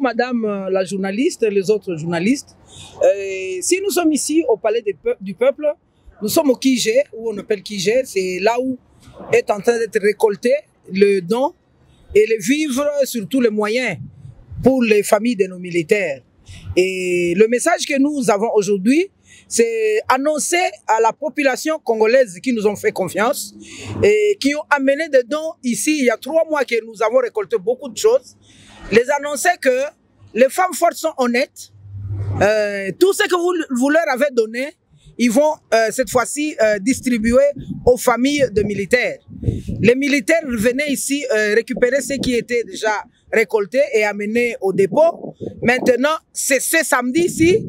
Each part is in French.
Madame la journaliste et les autres journalistes. Si nous sommes ici au Palais du Peuple, nous sommes au Kijé, où on appelle Kijé, c'est là où est en train d'être récolté le don et les vivres, surtout les moyens pour les familles de nos militaires. Et le message que nous avons aujourd'hui, c'est annoncer à la population congolaise qui nous ont fait confiance et qui ont amené des dons ici. Il y a 3 mois que nous avons récolté beaucoup de choses. Les annoncer que les femmes fortes sont honnêtes. Tout ce que vous leur avez donné, ils vont cette fois-ci distribuer aux familles de militaires. Les militaires venaient ici récupérer ce qui était déjà récolté et amené au dépôt. Maintenant, c'est ce samedi-ci,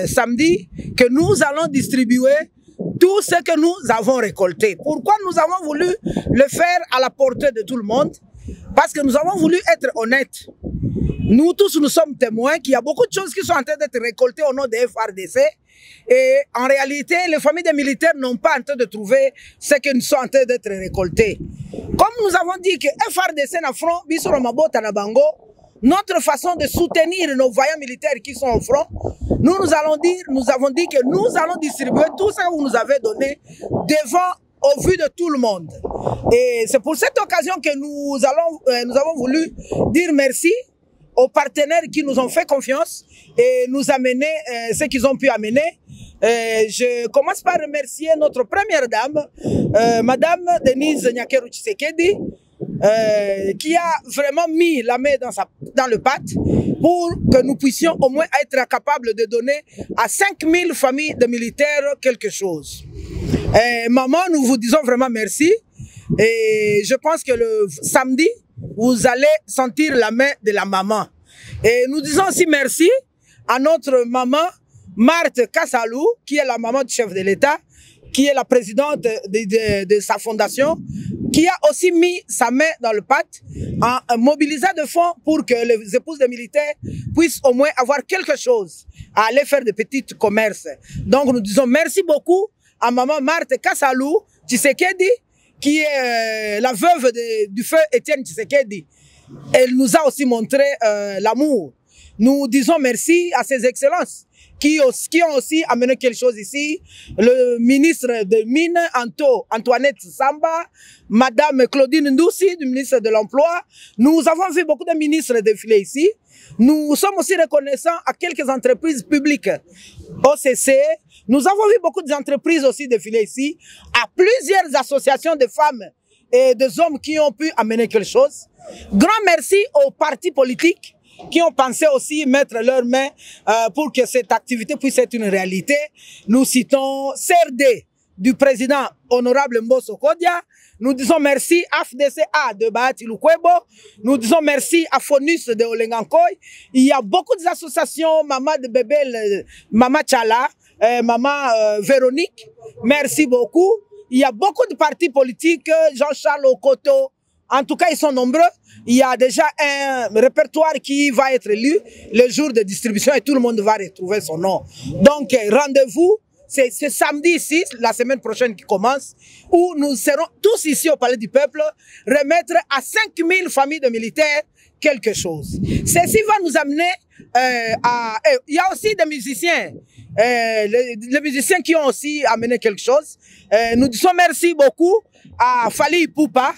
samedi, que nous allons distribuer tout ce que nous avons récolté. Pourquoi nous avons voulu le faire à la portée de tout le monde? Parce que nous avons voulu être honnêtes. Nous tous, nous sommes témoins qu'il y a beaucoup de choses qui sont en train d'être récoltées au nom de FARDC. Et en réalité, les familles des militaires n'ont pas en train de trouver ce qui nous sont en train d'être récoltés. Comme nous avons dit que FARDC n'a front, notre façon de soutenir nos vaillants militaires qui sont au front, nous avons dit que nous allons distribuer tout ce que vous nous avez donné au vu de tout le monde. Et c'est pour cette occasion que nous avons voulu dire merci aux partenaires qui nous ont fait confiance et nous amener ce qu'ils ont pu amener. Je commence par remercier notre première dame, Madame Denise Nyakeru Tshisekedi, qui a vraiment mis la main dans le pâte pour que nous puissions au moins être capables de donner à 5000 familles de militaires quelque chose. Maman, nous vous disons vraiment merci et je pense que le samedi, vous allez sentir la main de la maman. Et nous disons aussi merci à notre maman Marthe Kassalou, qui est la maman du chef de l'État, qui est la présidente de sa fondation, qui a aussi mis sa main dans le pâte en mobilisant de fonds pour que les épouses des militaires puissent au moins avoir quelque chose à aller faire des petits commerces. Donc nous disons merci beaucoup à maman Marthe Kassalou Tshisekedi, qui est la veuve du feu Étienne Tshisekedi. Elle nous a aussi montré l'amour. Nous disons merci à ses excellences qui ont aussi amené quelque chose ici. Le ministre des Mines, Antoinette Samba, Madame Claudine Ndoussi, du ministre de l'Emploi. Nous avons vu beaucoup de ministres défiler ici. Nous sommes aussi reconnaissants à quelques entreprises publiques. OCC, nous avons vu beaucoup d'entreprises aussi défiler ici, à plusieurs associations de femmes et des hommes qui ont pu amener quelque chose. Grand merci aux partis politiques qui ont pensé aussi mettre leurs mains pour que cette activité puisse être une réalité. Nous citons CRD du président honorable Mbosso Kodia. Nous disons merci à FDCA de Bahati Lukwebo. Nous disons merci à FONUS de Olengankoy. Il y a beaucoup d'associations, Maman de Bébel, Maman Tchala, Maman Véronique. Merci beaucoup. Il y a beaucoup de partis politiques, Jean-Charles Okoto. En tout cas, ils sont nombreux. Il y a déjà un répertoire qui va être lu le jour de distribution et tout le monde va retrouver son nom. Donc, rendez-vous, c'est samedi ici, la semaine prochaine qui commence, où nous serons tous ici au Palais du Peuple, remettre à 5000 familles de militaires quelque chose. Ceci va nous amener il y a aussi des musiciens, les musiciens qui ont aussi amené quelque chose. Nous disons merci beaucoup à Fali Poupa.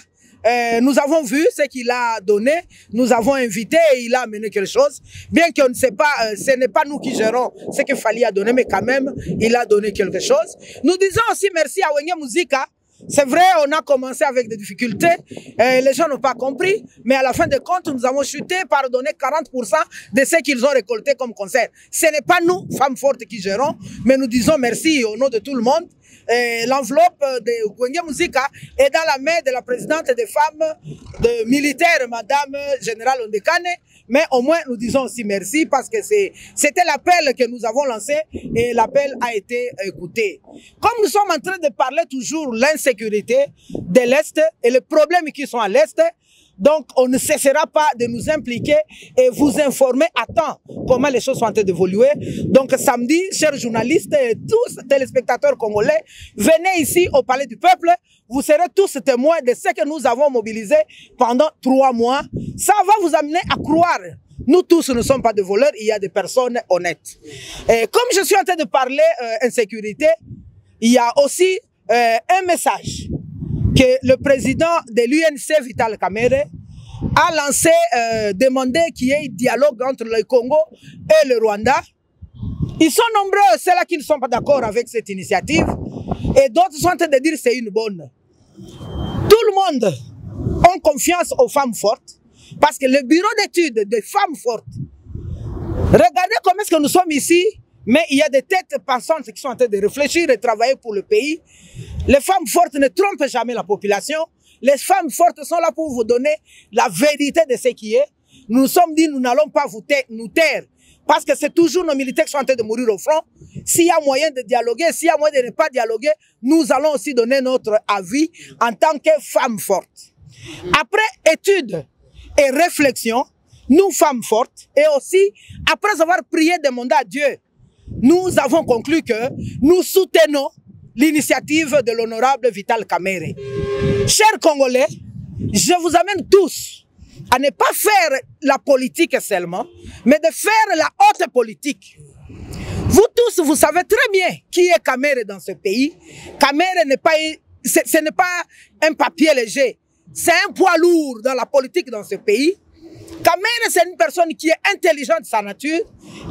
Nous avons vu ce qu'il a donné, nous avons invité et il a amené quelque chose. Bien qu'on ne sait pas, ce n'est pas nous qui gérons ce que Fali a donné, mais quand même, il a donné quelque chose. Nous disons aussi merci à Wenge Muzika, C'est vrai, on a commencé avec des difficultés, les gens n'ont pas compris, mais à la fin de compte, nous avons chuté par donner 40% de ce qu'ils ont récolté comme concert. Ce n'est pas nous, femmes fortes, qui gérons, mais nous disons merci au nom de tout le monde. L'enveloppe de Gwenge Muzika est dans la main de la présidente des femmes de militaires, Madame Générale Ondekane, mais au moins nous disons aussi merci parce que c'était l'appel que nous avons lancé et l'appel a été écouté. Comme nous sommes en train de parler toujours l'insécurité de l'Est et les problèmes qui sont à l'Est, donc on ne cessera pas de nous impliquer et vous informer à temps comment les choses sont en train d'évoluer. Donc samedi, chers journalistes et tous téléspectateurs congolais, venez ici au Palais du Peuple. Vous serez tous témoins de ce que nous avons mobilisé pendant 3 mois. Ça va vous amener à croire. Nous tous ne sommes pas des voleurs, il y a des personnes honnêtes. Et comme je suis en train de parler insécurité, il y a aussi un message que le président de l'UNC, Vital Kamerhe, a lancé, demandé qu'il y ait dialogue entre le Congo et le Rwanda. Ils sont nombreux, ceux-là qui ne sont pas d'accord avec cette initiative, et d'autres sont en train de dire que c'est une bonne. Tout le monde a confiance aux femmes fortes, parce que le bureau d'études des femmes fortes, regardez comment est-ce que nous sommes ici, mais il y a des têtes pensantes qui sont en train de réfléchir et travailler pour le pays. Les femmes fortes ne trompent jamais la population. Les femmes fortes sont là pour vous donner la vérité de ce qui est. Nous nous sommes dit, nous n'allons pas nous taire. Parce que c'est toujours nos militaires qui sont en train de mourir au front. S'il y a moyen de dialoguer, s'il y a moyen de ne pas dialoguer, nous allons aussi donner notre avis en tant que femmes fortes. Après études et réflexion, nous femmes fortes, et aussi après avoir prié, demandé à Dieu, nous avons conclu que nous soutenons l'initiative de l'honorable Vital Kamerhe. Chers Congolais, je vous amène tous à ne pas faire la politique seulement, mais de faire la haute politique. Vous tous, vous savez très bien qui est Kamerhe dans ce pays. Kamerhe n'est pas, ce n'est pas un papier léger, c'est un poids lourd dans la politique dans ce pays. Kamerhe, c'est une personne qui est intelligente de sa nature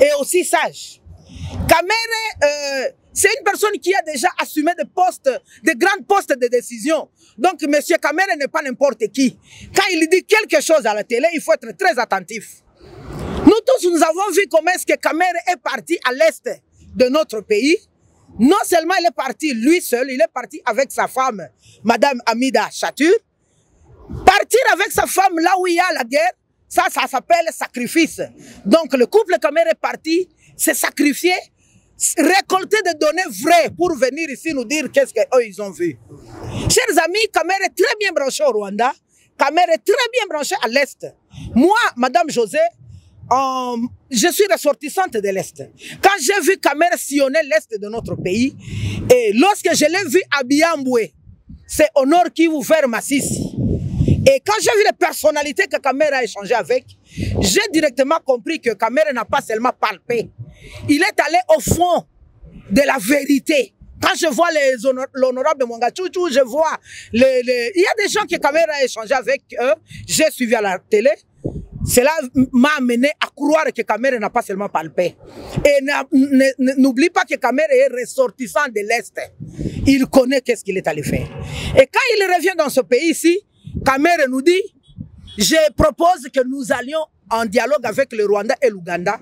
et aussi sage. Kamerhe, c'est une personne qui a déjà assumé des postes, de grands postes de décision. Donc, M. Kamerhe n'est pas n'importe qui. Quand il dit quelque chose à la télé, il faut être très attentif. Nous tous, nous avons vu comment est-ce que Kamerhe est parti à l'est de notre pays. Non seulement il est parti lui seul, il est parti avec sa femme, Madame Amida Chatur. Partir avec sa femme là où il y a la guerre, ça s'appelle sacrifice. Donc, le couple Kamerhe est parti, s'est sacrifié, récolter des données vraies pour venir ici nous dire qu'est-ce qu'eux ils ont vu. Chers amis, Kamerhe est très bien branché au Rwanda, Kamerhe est très bien branché à l'Est. Moi, Madame José, je suis ressortissante de l'Est. Quand j'ai vu Kamerhe sillonner l'Est de notre pays, et lorsque je l'ai vu à Biambwe, c'est au nord Kivu vers Massissi. Et quand j'ai vu les personnalités que Kamerhe a échangé avec, j'ai directement compris que Kamerhe n'a pas seulement palpé. Il est allé au fond de la vérité. Quand je vois l'honorable Mwangachouchou, je vois il y a des gens que Kamerhe a échangé avec eux. J'ai suivi à la télé. Cela m'a amené à croire que Kamerhe n'a pas seulement palpé. Et n'oublie pas que Kamerhe est ressortissant de l'Est. Il connaît qu'est-ce qu'il est allé faire. Et quand il revient dans ce pays-ci, Kamerhe nous dit, je propose que nous allions en dialogue avec le Rwanda et l'Ouganda.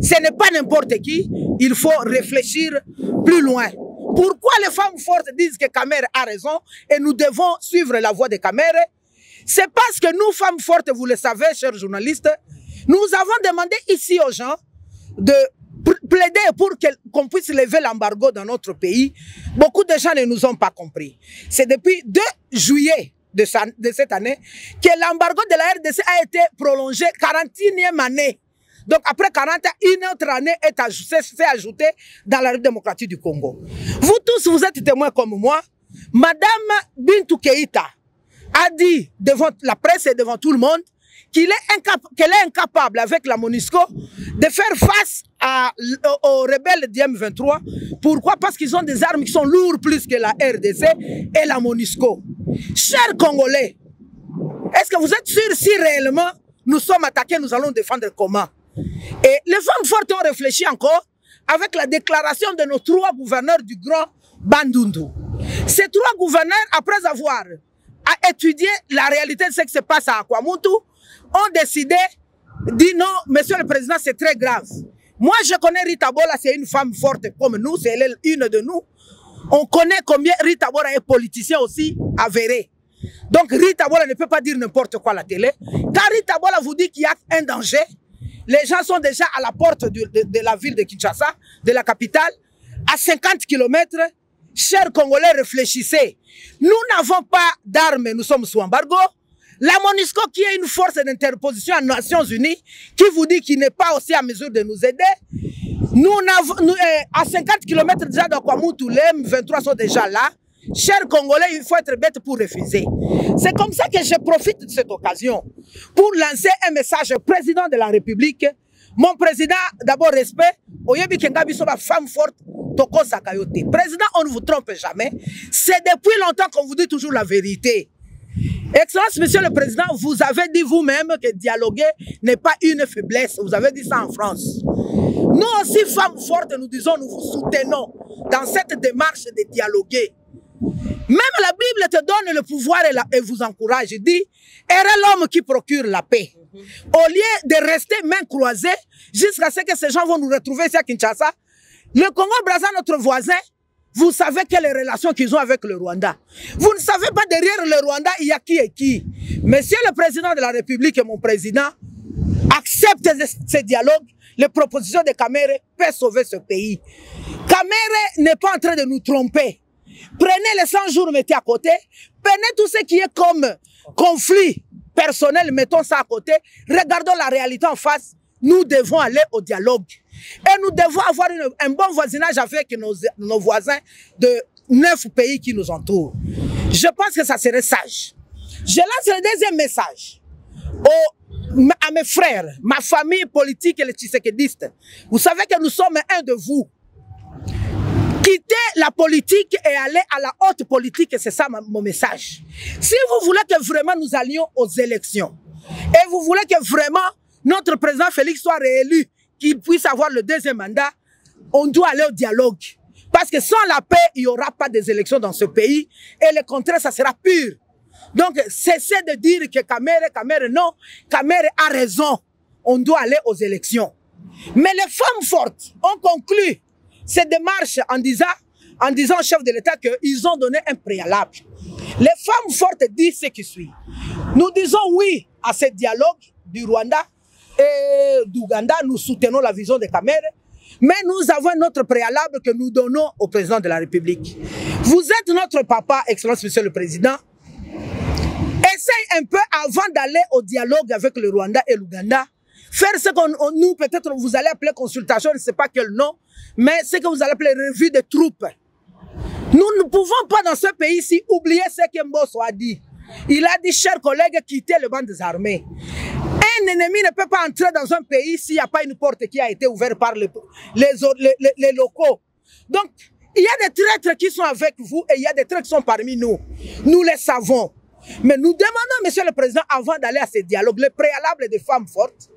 Ce n'est pas n'importe qui, il faut réfléchir plus loin. Pourquoi les femmes fortes disent que Kamerhe a raison et nous devons suivre la voie de Kamerhe? C'est parce que nous, femmes fortes, vous le savez, chers journalistes, nous avons demandé ici aux gens de plaider pour qu'on puisse lever l'embargo dans notre pays. Beaucoup de gens ne nous ont pas compris. C'est depuis 2 juillet de cette année que l'embargo de la RDC a été prolongé 41e année. Donc après 40 ans, une autre année s'est ajoutée dans la République démocratique du Congo. Vous tous, vous êtes témoins comme moi. Madame Bintou Keïta a dit devant la presse et devant tout le monde qu'elle est incapable avec la MONUSCO de faire face aux rebelles du M23. Pourquoi? Parce qu'ils ont des armes qui sont lourdes plus que la RDC et la MONUSCO. Chers Congolais, est-ce que vous êtes sûrs si réellement nous sommes attaqués, nous allons défendre comment? Et les femmes fortes ont réfléchi encore avec la déclaration de nos 3 gouverneurs du Grand Bandundu. Ces trois gouverneurs, après avoir étudié la réalité de ce qui se passe à Akwamutu, ont décidé, dit non, monsieur le président, c'est très grave. Moi, je connais Rita Bola, c'est une femme forte comme nous, c'est une de nous. On connaît combien Rita Bola est politicien aussi avéré. Donc Rita Bola ne peut pas dire n'importe quoi à la télé. Car Rita Bola vous dit qu'il y a un danger. Les gens sont déjà à la porte de la ville de Kinshasa, de la capitale, à 50 km. Chers Congolais, réfléchissez. Nous n'avons pas d'armes, nous sommes sous embargo. La MONUSCO, qui est une force d'interposition aux Nations Unies, qui vous dit qu'il n'est pas aussi à mesure de nous aider. À 50 km déjà d'Akwamutu, les M23 sont déjà là. Chers Congolais, il faut être bête pour refuser. C'est comme ça que je profite de cette occasion pour lancer un message au président de la République. Mon président, d'abord respect. Oyebi Kengabi soba femme forte. Toko Sakayote. Président, on ne vous trompe jamais. C'est depuis longtemps qu'on vous dit toujours la vérité. Excellence, monsieur le président, vous avez dit vous-même que dialoguer n'est pas une faiblesse. Vous avez dit ça en France. Nous aussi, femmes fortes, nous disons, nous vous soutenons dans cette démarche de dialoguer. Même la Bible te donne le pouvoir et vous encourage. Il dit, est l'homme qui procure la paix. Au lieu de rester main croisée jusqu'à ce que ces gens vont nous retrouver ici à Kinshasa, le Congo-Brazza, notre voisin, vous savez quelles relations qu'ils ont avec le Rwanda. Vous ne savez pas derrière le Rwanda, il y a qui et qui. Monsieur le président de la République et mon président, acceptez ce dialogue. Les propositions de Kamere peuvent sauver ce pays. Kamere n'est pas en train de nous tromper. Prenez les 100 jours, mettez à côté. Prenez tout ce qui est comme conflit personnel, mettons ça à côté. Regardons la réalité en face. Nous devons aller au dialogue. Et nous devons avoir un bon voisinage avec nos voisins de 9 pays qui nous entourent. Je pense que ça serait sage. Je lance le deuxième message à mes frères, ma famille politique et les tshisekédistes. Vous savez que nous sommes un de vous. Quittez la politique et allez à la haute politique, c'est ça mon message. Si vous voulez que vraiment nous allions aux élections, et vous voulez que vraiment notre président Félix soit réélu, qu'il puisse avoir le deuxième mandat, on doit aller au dialogue. Parce que sans la paix, il n'y aura pas des élections dans ce pays, et le contraire, ça sera pur. Donc, cessez de dire que Kamere, non, Kamere a raison. On doit aller aux élections. Mais les femmes fortes ont conclu cette démarche en disant au chef de l'État qu'ils ont donné un préalable. Les femmes fortes disent ce qui suit. Nous disons oui à ce dialogue du Rwanda et d'Ouganda. Nous soutenons la vision de Kamere, mais nous avons notre préalable que nous donnons au président de la République. Vous êtes notre papa, Excellence Monsieur le Président. Essaye un peu avant d'aller au dialogue avec le Rwanda et l'Ouganda. Faire ce qu'on nous, peut-être vous allez appeler consultation, je ne sais pas quel nom, mais ce que vous allez appeler revue de troupes. Nous ne pouvons pas dans ce pays-ci oublier ce que Mbosso a dit. Il a dit, chers collègues, quittez le banc des armées. Un ennemi ne peut pas entrer dans un pays s'il n'y a pas une porte qui a été ouverte par les locaux. Donc, il y a des traîtres qui sont avec vous et il y a des traîtres qui sont parmi nous. Nous les savons. Mais nous demandons, Monsieur le Président, avant d'aller à ce dialogue, le préalable des femmes fortes,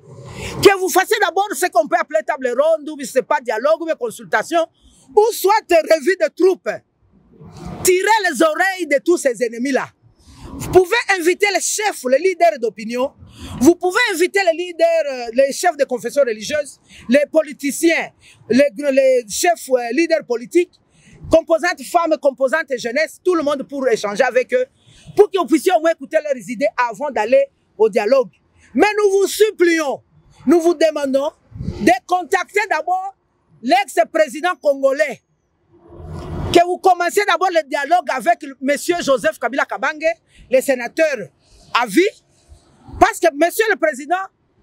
que vous fassiez d'abord ce qu'on peut appeler table ronde, ou ce n'est pas dialogue, ou consultation, ou soit revue de troupes. Tirez les oreilles de tous ces ennemis-là. Vous pouvez inviter les chefs, les leaders d'opinion. Vous pouvez inviter les leaders, les chefs de confession religieuse, les politiciens, les chefs leaders politiques, composantes femmes, composantes jeunesse, tout le monde pour échanger avec eux, pour que vous puissiez au moins écouter leurs idées avant d'aller au dialogue. Mais nous vous supplions, nous vous demandons de contacter d'abord l'ex-président congolais, que vous commencez d'abord le dialogue avec M. Joseph Kabila Kabange, le sénateur à vie, parce que M. le Président,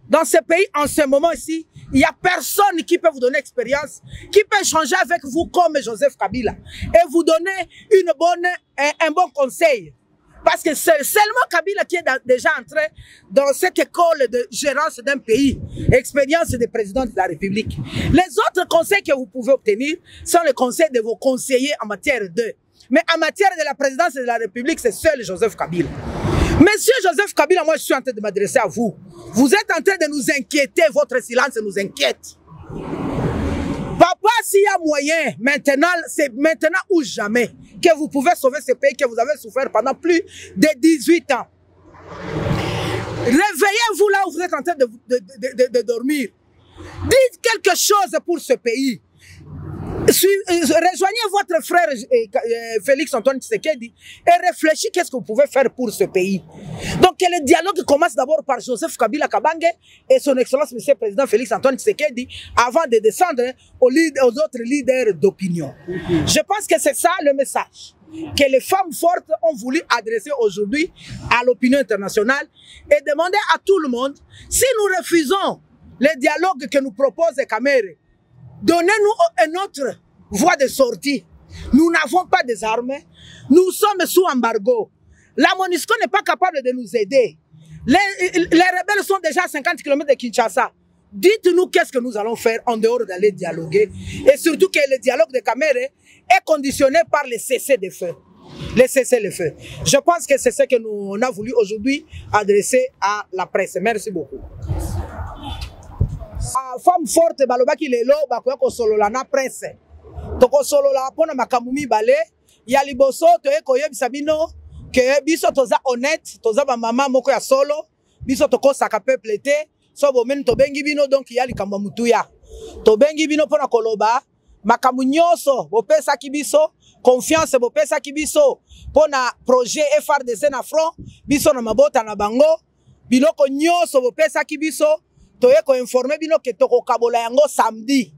dans ce pays, en ce moment ici, il n'y a personne qui peut vous donner expérience, qui peut échanger avec vous comme Joseph Kabila et vous donner un bon conseil. Parce que c'est seulement Kabila qui est déjà entré dans cette école de gérance d'un pays, expérience des présidents de la République. Les autres conseils que vous pouvez obtenir sont les conseils de vos conseillers en matière de. Mais en matière de la présidence de la République, c'est seul Joseph Kabila. Monsieur Joseph Kabila, moi je suis en train de m'adresser à vous. Vous êtes en train de nous inquiéter, votre silence nous inquiète. Papa, s'il y a moyen, maintenant, c'est maintenant ou jamais. que vous pouvez sauver ce pays que vous avez souffert pendant plus de 18 ans. Réveillez-vous là où vous êtes en train de dormir. Dites quelque chose pour ce pays. Rejoignez votre frère Félix Antoine Tshisekedi et réfléchissez qu'est-ce que vous pouvez faire pour ce pays. Donc que le dialogue commence d'abord par Joseph Kabila Kabange et son excellence monsieur le président Félix Antoine Tshisekedi avant de descendre aux autres leaders d'opinion. Je pense que c'est ça le message que les femmes fortes ont voulu adresser aujourd'hui à l'opinion internationale et demander à tout le monde, si nous refusons le dialogue que nous propose Kamere, donnez-nous une autre voie de sortie. Nous n'avons pas des armes. Nous sommes sous embargo. La MONUSCO n'est pas capable de nous aider. Les rebelles sont déjà à 50 km de Kinshasa. Dites-nous qu'est-ce que nous allons faire en dehors d'aller dialoguer. Et surtout que le dialogue de Kamere est conditionné par les cessez-le-feu. Les cessez-le-feu. Je pense que c'est ce que nous avons voulu aujourd'hui adresser à la presse. Merci beaucoup. Femme forte balobaki lelo bakoya kosolola na presse toko solola pona makamumi bale ya liboso toye koyebisa bino ke biso toza honnête toza ba mama moko ya solo biso toko saka peuple te so bomeni to bengi bino donc ya likambo mutuya to bengi bino pona koloba makamu nyonso bopesa ki biso confiance bopesa ki biso pona projet FRDC na front biso na mabota na bango biloko nyonso bopesa ki biso toye ko informer bino ke toko kabola yango samedi.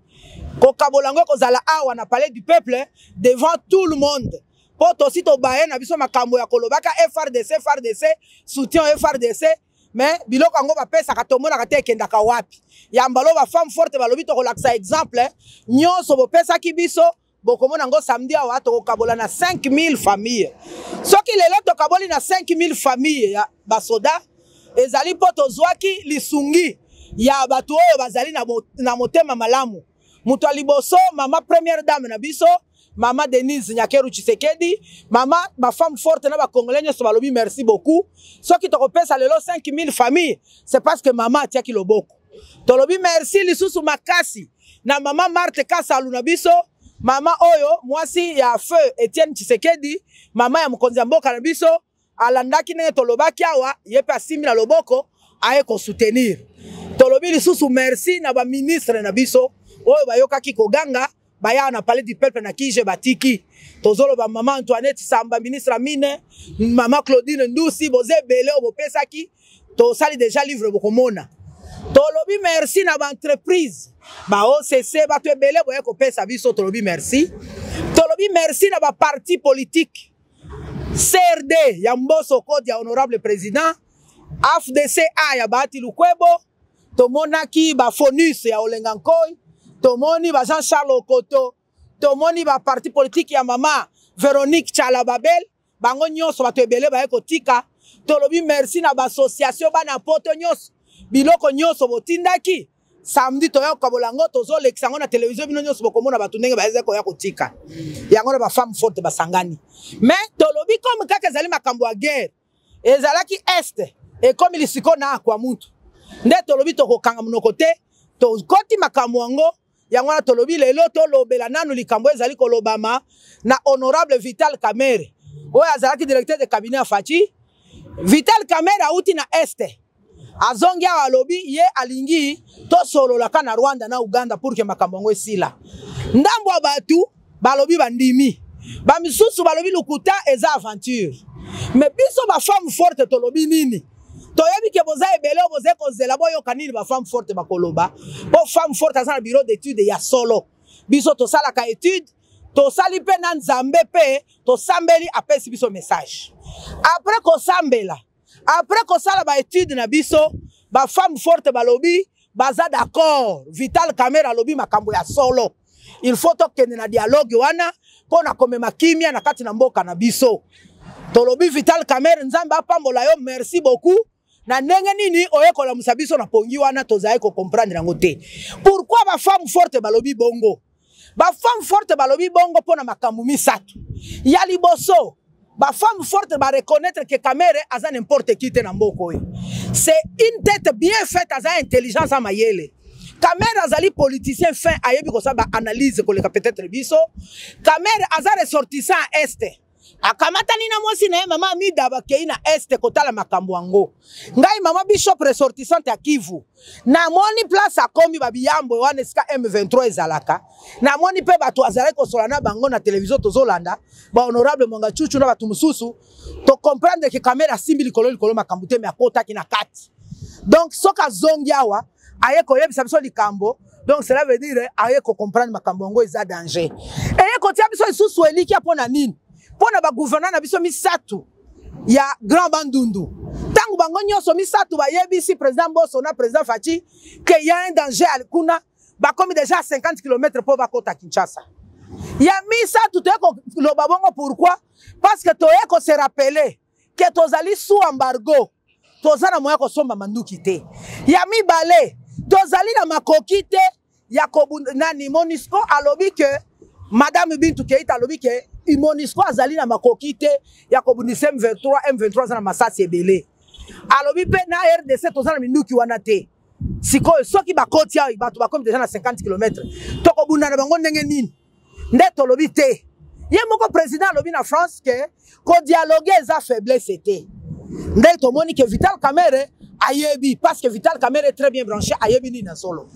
Ko kabola yango kozala awa na palais du peuple devant tout le monde. Poto si to baye na biso makambo ya kolobaka FRDC soutien FRDC mais biloko yango ba pesa ka tomona ka te kendaka wapi. Ya mbalo ba femme forte balobi to kolakisa exemple nyonso bo pesa ki biso bokomona yango samedi awa to kabola na 5000 familles. Soki lelo to kaboli na 5000 familles ya basoda ezali poto zwaki lisungi ya batu oyo bazali na motema malamu. Mutu aliboso mama première dame na biso mama Denise Nyakeru Tshisekedi mama ba femme forte na ba congolais nyonso balobi merci beaucoup. Soki tokopesa lelo 5000 familles c'est parce que mama atiaki loboko. Tolobi merci lisusu makasi na mama Marthe Kasalu na biso mama oyo mwasi ya feu Etienne Tshisekedi mama ya mokonzi ya mboka na biso alandaki ne tolobaki awa yepe asimi na loboko aye ko soutenir. Tolobi lisusu merci na ba ministre na biso oyo bayokaki koganga baya na palais du peuple na kije batiki tozolo ba mama Antoinette Samba ministre mine mama Claudine Ndusi boze bele obopesaki to sali déjà livre bokomona. Tolobi merci na ba entreprise ba OCC ba to bele boye ko pesa biso tolobi merci. Tolobi merci na ba parti politique CRD ya Mboso Kodi ya honorable président AFDCA ya Bahati Lukwebo tomonaki ba Fonus ya Olenga Nkoy tomoni ba Jean-Charles Okoto tomoni ba parti politique ya mama Véronique Tchalababel bango nyonso bato ebele ba ekotika tolobi merci na ba association bana poto nyonso biloko nyonso botindaki samedi toya kabolango tozo leksango na télévision bino nyonso bokomona bato ndenge ba ezeko ya kotika yango na ba femme forte basangani mais tolobi comme kaka ezali makambo ya guerre ezalaki est et comme il siko na kwa mutu nde tolobi tokokanga munoko te to koti makambo yango yango na tolobi lelo tolobela nanu likambo ezali kolobama na honorable Vital Kamerhe oyo azalaki directeur de cabinet ya Fachi. Vital Kamerhe auti na este azongi awa alobi ye alingi tosololaka na Rwanda na Uganda pour que makambo yango esila ndambo ya batu balobi bandimi bamisusu balobi lukuta eza aventure mais biso ba femme forte tolobi nini toyebi ke boza ebele boze kozela boyoka nini ba femme forte bakoloba bo femme forte aza na bureau d'étude ya solo biso tosalaka étude tosali pe na Nzambe pe tosambeli apesi biso message après kosambela après kosala ba étude na biso ba femme forte balobi baza d'accord Vital Kamerhe alobi makambo ya solo il faut tokende na dialogue wana pona komema kimia na kati na mboka na biso tolobi Vital Kamerhe Nzambe apambola yo merci beaucoup na ndenge nini oyekola musabiso na pongi wana tozaye ko comprendre yango te. Pourquoi ba femme forte balobi bongo? Ba femme forte balobi bongo pona makambo misato. Ya liboso ba femme forte ba reconnaître que Kamerhe aza n'importe qui te na mboko. C'est une tête bien faite aza intelligence à mayele. Kamere azali politicien fin ayebi ko sa ba analyse ko le peut-être biso. Kamere aza ressortissant est. Akamata nina mwasi na mama mida bakei na este kotala makambo yango. Ngai mama bishop ressortissante ya Kivu. Na moni place akomi babiyambo wana sika M23 ezalaka. Na moni pe batu azalaki kosolana bango na television tozolanda. Ba honorable Monga Chuchu na batu mususu to comprendre que Kamere asimbi likolo makambo te me akota kina kati. Donc soka zongi awa aye ko yebisa biso likambo. Donc cela veut dire aye ko comprendre makambo yango eza danger. Eye ko tia biso isusu eliki apona nini? Pona ba gouvernement na biso misatu ya Grand Bandundu. Tangu bango nyonso misatu ba yebisi président Bosso na président Fachi que y a un danger kuna ba komi déjà 50 km pour ba kota Kinshasa. Ya misatu to ko lo babongo pourquoi? Parce que to eko se rappeler que tozali sous embargo. Tozana moya ko somba manduki te. Ya mibale tozali na makoki te ya ko nani Monisco alobi que Madame Bintou Keita alobi que Monisco azali na makoki te ya kobundisa M23 za na masasi ebele. Alobi pe na RDC tozana minuki wana te. Sikoyo soki bakoti ya bato bakomi déjà na 50 km. Toko bunda na bango ndenge nini? Nde tolobi te. Ye moko président alobi na France que ko dialoguer eza faiblesse te. Nde to moni que Vital Kamerhe ayebi parce que Vital Kamerhe est très bien branché ayebi ni na solo.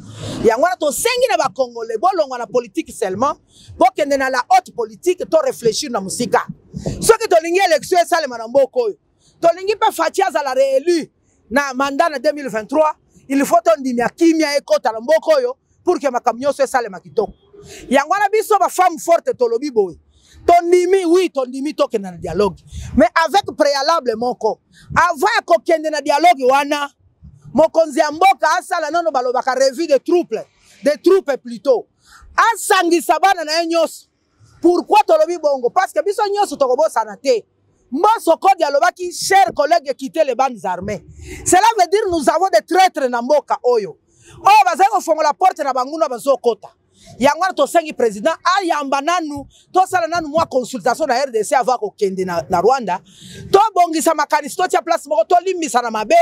Yangwana to sengi na ba Congolais bolonga na politique seulement pour que na la haute politique to réfléchir na musika. Soki to lingi élection sale manamboko. To lingi pa Fatia za la réélu na mandat na 2023, il faut on dimia kimia ekota na mboko yo pour que makamyo so sale makitoko. Yangwana biso ba femme forte to lobi boy. Tondimi, oui, tondimi toke na dialogue. Mais avec préalable moko. Avant ko kende na dialogue wana, mokonzi ya mboka asala nono balobaka revue de troupes plutôt. Asangi sabana na nyos. Pourquoi tolobi bongo? Parce que biso nyos tokobosa na te. Mboso ko dialobaki chers collègues quitter les bandes armées. Cela veut dire nous avons des traîtres na mboka oyo. Oh bazako fongo la porte na banguna bazokota. Yangwana to sengi président ayamba nanu to sala nanu mwa consultation na RDC avant ko kende na Rwanda to bongisa makanisi to tia place moko to limisa na mabe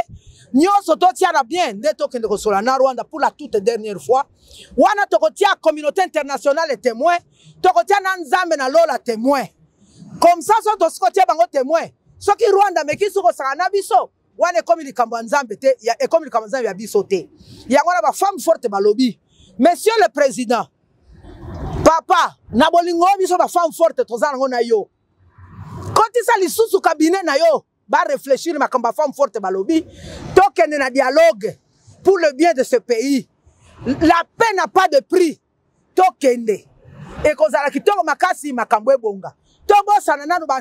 nyonso to tia na bien nde to kende ko sola na Rwanda pour la toute dernière fois wana to ko tia communauté internationale témoin to ko tia na Nzambe na lola témoin comme ça so to ko tia bango témoin soki Rwanda meki soko sala na biso wana comme likambo Nzambe te ya comme likambo Nzambe ya biso te yangwana ba femme forte balobi. Monsieur le Président, papa, na bolingo biso ba femme forte tozana ngona yo. Quand ça li sous cabinet na yo, ba réfléchir makamba femme forte balobi, tokende na dialogue pour le bien de ce pays. La paix n'a pas de prix. Tokende. Et kozala kitoko makasi makambo ebonga. Tobo sana nanu ba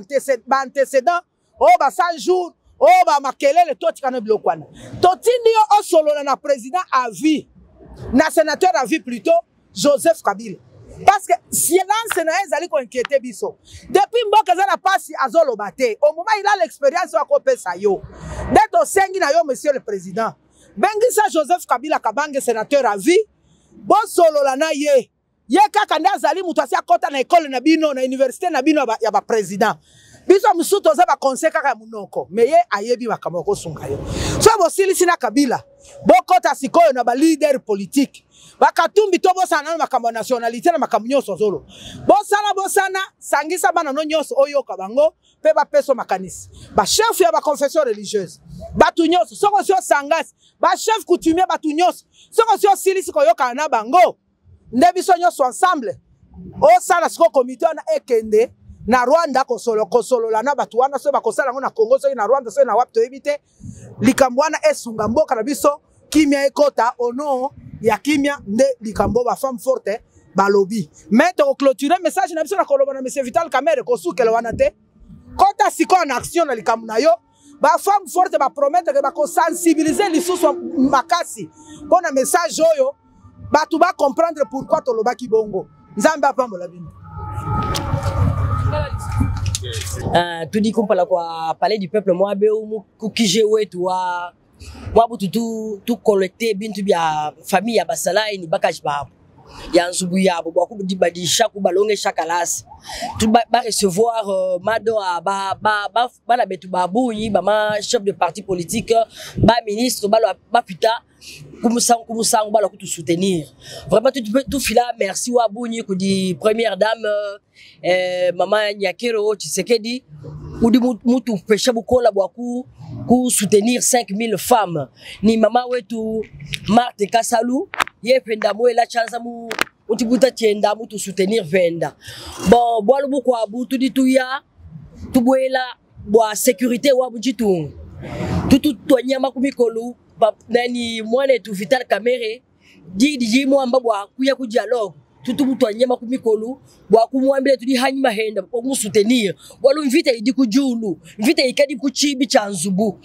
antécédent, oh ba 100 jours, oh ba makelele totika na bilokwana. Totindi yo osolo na président à vie. Na sénateur à vie plutôt Joseph Kabila parce que silence na ezali ko inquiéter biso depuis mboka za na pasi azolo bate au moment il a l'expérience wa ko pesa yo d'être sengi na yo monsieur le président bengisa Joseph Kabila kabange sénateur à vie bon solo la na ye kaka ndazali mutu asi akota na école na bino na université na bino ya ba président biso musuto za ba conseil kaka munoko mais ye ayebi makambo ko sunga yo so bo silisi na Kabila bokota sikoyo na ba leader politique bakatumbi to bosana na makambo nationalité na makambo nyonso zolo bosana sangisa bana no nyonso oyo kabango pe ba peso makanisi ba chef ya ba confession religieuse batu nyonso soko sio sangas ba chef coutumier batu nyonso soko sio silisi ko yoka na bango ndebiso nyonso ensemble o sala siko comité na ekende na Rwanda kosolo la na batu wana so bakosala ngo na Congo so na Rwanda so na wapto ebite likambo wana esunga mboka na biso kimia ekota ono ya kimia nde likambo ba femme forte balobi mais to clôturer message na biso na koloba na monsieur Vital Kamerhe ko sukela wana te kota siko en action na likambo na yo ba femme forte ba promettre que ba ko sensibiliser lisusu makasi pona message oyo batu ba comprendre pourquoi to loba ki bongo Nzambe apambola bino. Tu dis qu'on parler du peuple moi be ou kije wetu wa butu tout collecté bintu bia famille ya basala ni bakaj ba ya nzubu yabo bako di chaque balonge chaque classe tout ba recevoir mado ba la betu babunyi ba ma chef de parti politique ba ministre ba puta kumusangu ba la kutu soutenir vraiment tout fila merci wa bunyi ku di première dame maman Nyakero Tshisekedi ou di mutu pesha bukola bwaku ku soutenir 5000 femmes ni mama wetu Marthe Kasalou ye penda mo la chance mu utibuta tienda mutu soutenir venda bon boalu buko abutu dituya tubuela bwa sécurité wa bujitu tutu tonyama kumikolu nani mwana tu Vital Kamerhe di mo amba bwa kuya ku dialogue tutu mutu anyama kumikolu bwa kumwambile tudi hanyima henda ko mu soutenir walu invite idi kujulu invite ikadi kuchibi cha nzubu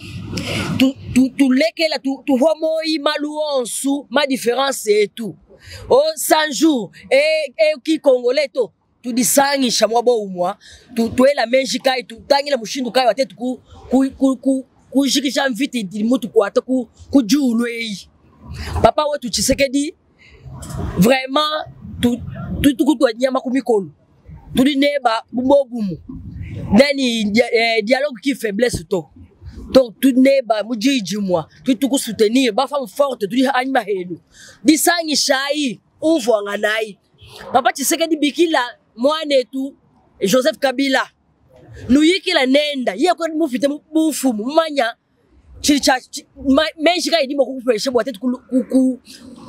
tu lekela tu homoi maluonsu ma différence et tout oh 100 jours et qui congolais to tu disangi shamwa bo umwa tu ela menjika tu tangila mushindu kai watetu ku jikisha invite di mutu ko ataku kujulu papa wetu Tshisekedi vraiment tu kutu nyama kumikolo tu di neba bumobumu nani dialogue qui faiblesse to donc tu neba mujiji moi tu soutenir ba femme forte tu di anima helu di sangi shai uvo nganai papa Tshisekedi bikila mwane tu Joseph Kabila nuyikila nenda ye ko mufite mufumu manya chicha menjika idimo kupesha bote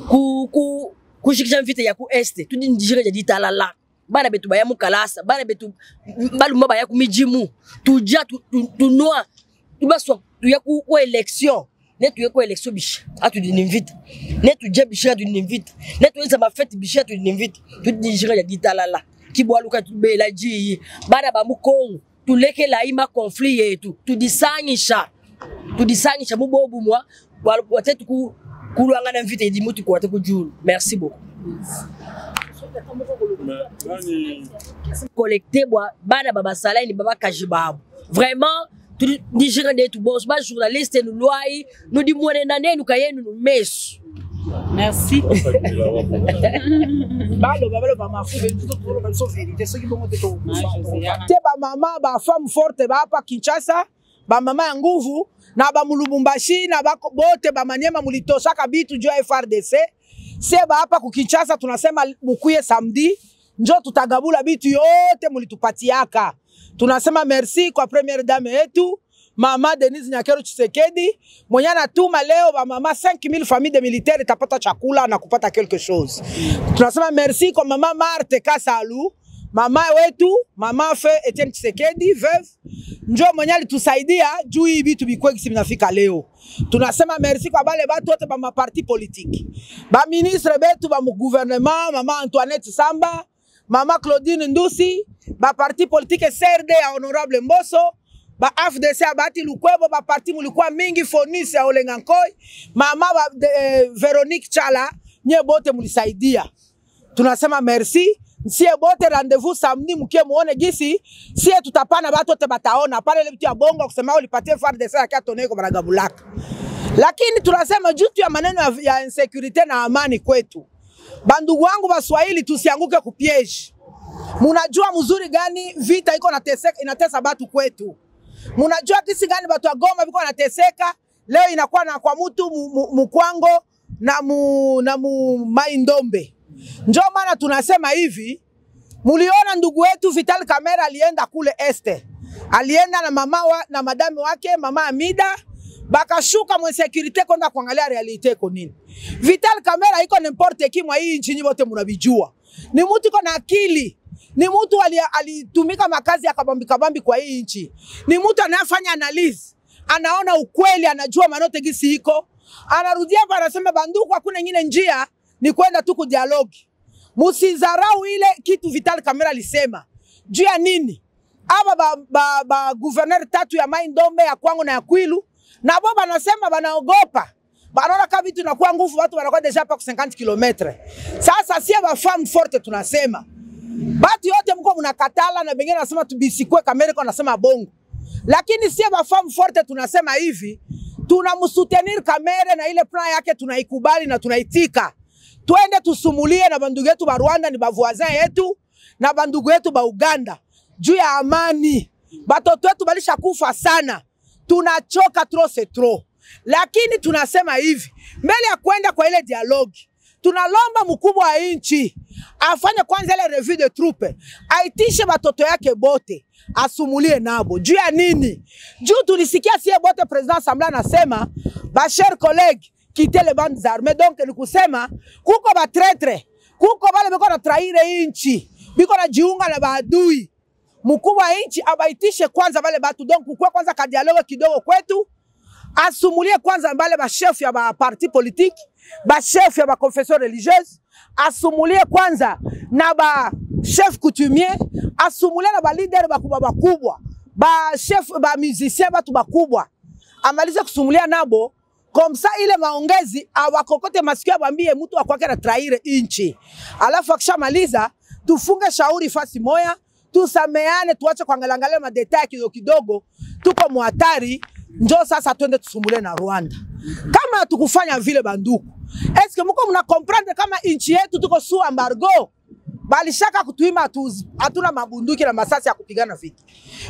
ku kushikisha mfite ya ku este tudi ndijire jadi talala bana betu baya mukalasa bana betu baluma baya ku mijimu tuja tunwa tubaswa tuya ku election netu yeko election bishi atu dinvite netu je bishi atu dinvite netu nza mafete bishi atu dinvite tudi ndijire jadi talala kibwaluka tubela ji bana ba mukongo tuleke la ima conflit yetu tudisangisha mubobu mwa watetu ku kuluanga na mvite di mutu ko wateku julu merci beaucoup collecter bana baba salai ni baba kajibabu vraiment tu digere de tout boss ba journaliste nous loi nous di mone na nenu kayenu nous mesu merci balo ba mafu tout ba so vérité ce qui bon te ba mama ba femme forte ba hapa Kinshasa ba mama ya nguvu na ba mulubumbashi na ba bote ba Manyema mulitosha kabitu jo FRDC seba hapa ku Kinshasa tunasema mukuye samedi njo tutagabula bitu yote mulitupatiaka tunasema merci kwa première dame yetu mama Denise Nyakero Tshisekedi mwenye anatuma leo ba mama 5000 familles de militaires tapata chakula na kupata quelque chose tunasema merci kwa mama Marthe Kasalou mama wetu mama fe Etienne Tshisekedi veuve njo mwenye alitusaidia juu hii vitu bikwe kisimnafika leo tunasema merci kwa bale batu wote ba maparti politique ba ministre betu ba mu gouvernement mama Antoinette Samba mama Claudine Ndusi ba parti politique CRD ya honorable Mboso ba FDC abati lukwebo ba parti mulikuwa mingi Fonis ya Olenga Nkoi mama Veronique Chala nye bote mulisaidia tunasema merci sie bote rendez-vous samedi mkie muone gisi sie tutapana batu wote bataona pale ile vitu ya bongo kusema ulipatie FARDC akatone kwa baragabulaka lakini tunasema juu ya maneno ya insecurity na amani kwetu bandugu wangu Baswahili tusianguke kupiege munajua mzuri gani vita iko inatesa batu kwetu munajua kisi gani batu wa Goma biko wanateseka leo inakuwa na kwa mtu mukwango na Maindombe njo maana tunasema hivi muliona ndugu wetu Vital Kamerhe alienda kule este alienda na mama na madame wake mama Amida bakashuka mwa security kwenda kuangalia realite iko nini Vital Kamerhe haiko n'importe qui mwa hii nchi wote mnabijua ni mtu iko na akili ni mtu alitumika makazi ya kabambi kwa hii nchi ni mtu anayefanya analysis anaona ukweli anajua manote gisi iko anarudia hapa anasema banduku hakuna nyingine njia ni kwenda tu ku dialogue musizarau ile kitu Vital Kamerhe alisema juu ya nini aba ba gouverneur tatu ya Maindombe ya Kwango na ya Kwilu na bo banasema banaogopa banaona kama vitu inakuwa nguvu watu wanakuwa deja pa 50 km sasa sie ba femme forte tunasema batu yote mko mnakatala na bengine nasema tubisikwe Kamerhe kwa nasema bongo lakini sie ba femme forte tunasema hivi tunamsoutenir Kamerhe na ile plan yake tunaikubali na tunaitika Twende tusumulie na bandugu yetu ba Rwanda ni ba voisin yetu na bandugu yetu ba Uganda juu ya amani. Batoto wetu balisha kufa sana. Tunachoka trop c'est trop. Lakini tunasema hivi, mbele ya kwenda kwa ile dialogue, tunalomba mkubwa wa nchi afanye kwanza ile revue de troupe, aitishe batoto yake bote, asumulie nabo. Juu ya nini? Juu tulisikia siye bote president Assemblée anasema, ba chers collègues, quittez les bandes armées. Donc ni kusema kuko ba traître, kuko bale biko na trahire nchi, biko na jiunga na baadui. Mkubwa wa nchi abaitishe kwanza bale batu, donc kukwe kwanza ka dialogue kidogo kwetu. Asumulie kwanza mbale ba chef ya ba parti politique, ba chef ya ba confession religieuse, asumulie kwanza na ba chef coutumier, asumulie na ba leader bakubwa, ba chef ba musicien batu bakubwa. Amalize kusumulia nabo, comme ça ile maongezi awakokote masikio bambie mtu akwake na trahire inchi. Alafu akishamaliza tufunge shauri fasi moya, tusameane, tuache kuangalia madetail kidogo, tuko muhatari. Njo sasa twende tusumule na Rwanda. Kama tukufanya vile banduku, eske mko mna comprendre kama inchi yetu tuko sous embargo? Bali shaka kutuima hatuna mabunduki na masasi ya kupigana vita.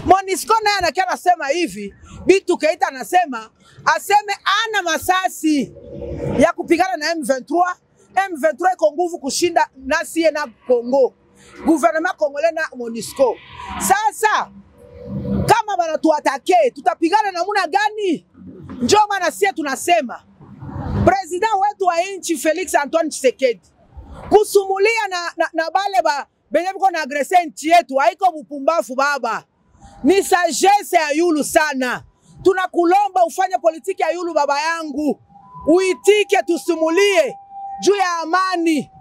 MONUSCO naye anakia nasema hivi, Bitu Keita anasema aseme ana masasi ya kupigana na M23. M23 iko nguvu kushinda nasi na Kongo. Gouvernement congolais na MONUSCO. Sasa kama banatuatake, tutapigana namuna gani? Njo maana sisi tunasema president wetu wa nchi Felix Antoine Tshisekedi kusumulia na bale ba benye biko na agrese nchi yetu haiko bupumbafu baba. Ni sagesse ya yulu sana. Tunakulomba ufanye politiki ya yulu baba yangu. Uitike tusumulie juu ya amani.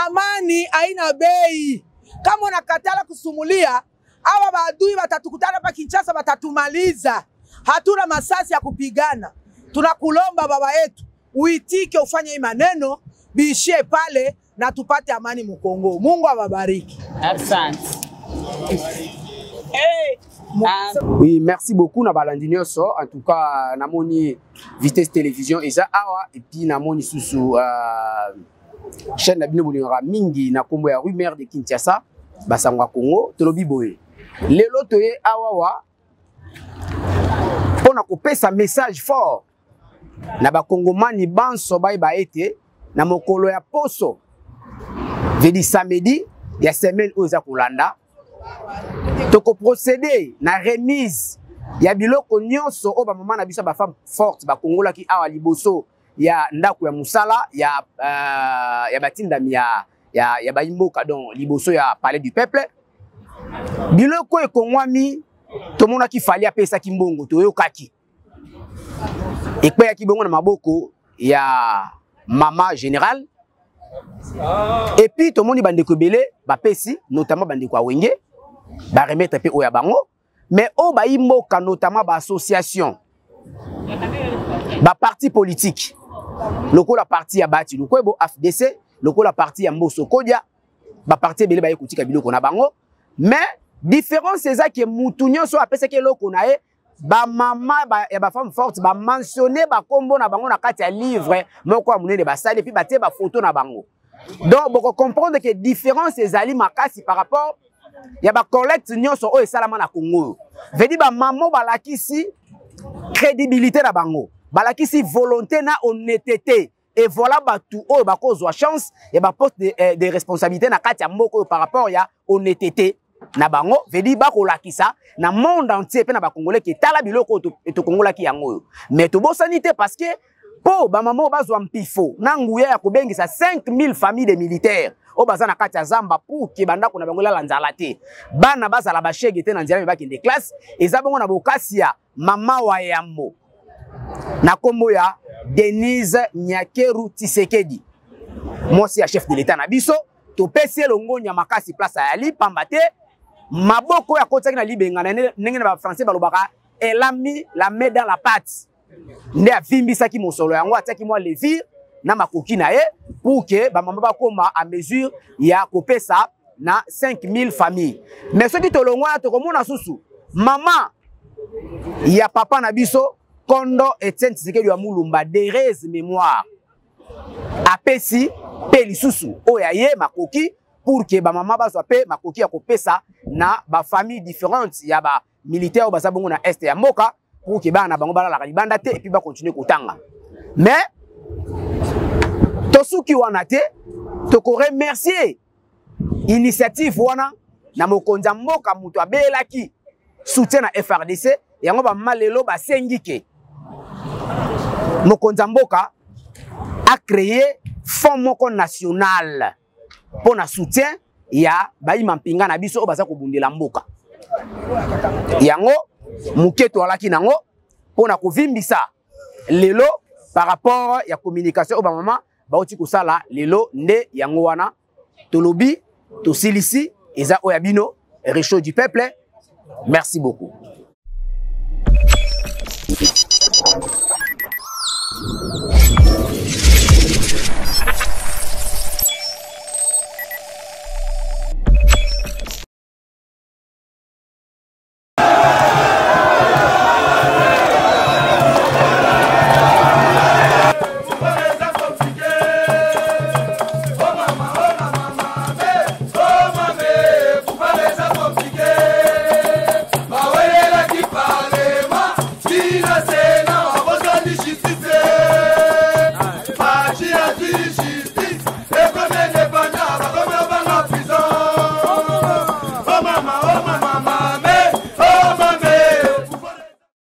Amani haina bei. Kama unakatala kusumulia, hawa maadui watatukutana pa Kinshasa, watatumaliza. Hatuna masasi ya kupigana. Tunakulomba baba yetu, uitike ufanye hii maneno, biishie pale na tupate amani Mkongo. Mungu awabariki. Asante. Oui, merci beaucoup na balandinioso. En tout cas, namoni Vitesse Télévision eza awa et puis namoni susu chaîne na bino bolingaka mingi na kombo ya rumeur de Kinshasa, basangwa Congo, tolobi boye. Lelo toye awawa pona kopesa message fort na bakongomani banso ba ete na mokolo ya poso vedi samedi ya semaine oza kolanda toko procéder na remise ya biloko nyonso o ba mama na biso ba femme forte ba kongola ki awa liboso ya ndako ya musala ya batindami ya baimboka donc liboso ya palais du peuple. Biloko ekongwami tomona ki fali apesa kimbongo toyokaki ekpe ya kibongo na maboko ya mama général et puis tomoni bandeko belé bapesi notamment bandeko awenge ba remettre pe oya bango mais o ba imboka notamment ba association ba parti politique lokola parti ya bati lokwebo FDC lokola parti ya Mboso Kodia ba parti belé ba ekutika biloko na bango. Mais différence c'est ça que mutunyo so apesa ke loko na e ba mama ya ba femme forte ba mentionner ba kombo na bango na kati ya livre moko ya munene ba sali puis ba te ba photo na bango. Donc boko comprendre que différence ezali makasi par rapport ya ba collecte nyonso o esalama na Congo. Vedi ba mamo balakisi crédibilité na bango, balakisi volonté na honnêteté. Et voilà batu o ba kozwa chance et ba poste de responsabilité na kati ya moko par rapport ya honnêteté na bango. Vedi ba kolakisa na monde entier pe na ba congolais ki tala biloko to kongola ki yango. Mais to bosanité parce que po ba mamo bazwa mpifo na nguya ya kobengisa 5000 familles de militaires o baza na kati ya zamba pour ki bandako na bango la nzala te bana bazala ba shege te na nzela me bakende classe eza bongo na bokasi ya mama wa yambo na kombo ya Denise Nyakeru Tshisekedi mosi ya chef de l'état na biso to pesi longonya makasi place ya li pambate maboko ya kotaki na libenga na ndenge na ba français balobaka elle a mis la main dans la pâte nde avimbisaki mosolo yango ataki mwa levir na makoki na ye pour que ba mama bakoma à mesure ya kopesa na 5000 familles. Mais ce qui te longwa to komona susu mama ya papa na biso Kondo Etienne Tshisekedi wa Mulumba Derez mémoire apesi pe lisusu oya ye makoki pour que ba mama ba soit pe makoki ya kopesa na ba famille différentes ya ba militaire ba sabongo na est ya mboka pour que ba na bango bala la libanda te et puis ba continuer kotanga. Mais tosuki wana te to ko remercier initiative wana na mokonza mboka muto abelaki soutien na FRDC yango ba malelo ba sengike mokonza mboka a créé fonds moko national pour na soutien ya baima mpinga na biso o baza kobundela mboka yango muketo alaki nango pour na kovimbisa lelo par rapport ya communication o ba mama baoti kosala lelo nde yango wana tolobi tosilisi eza oya bino réchaud du peuple. Merci beaucoup.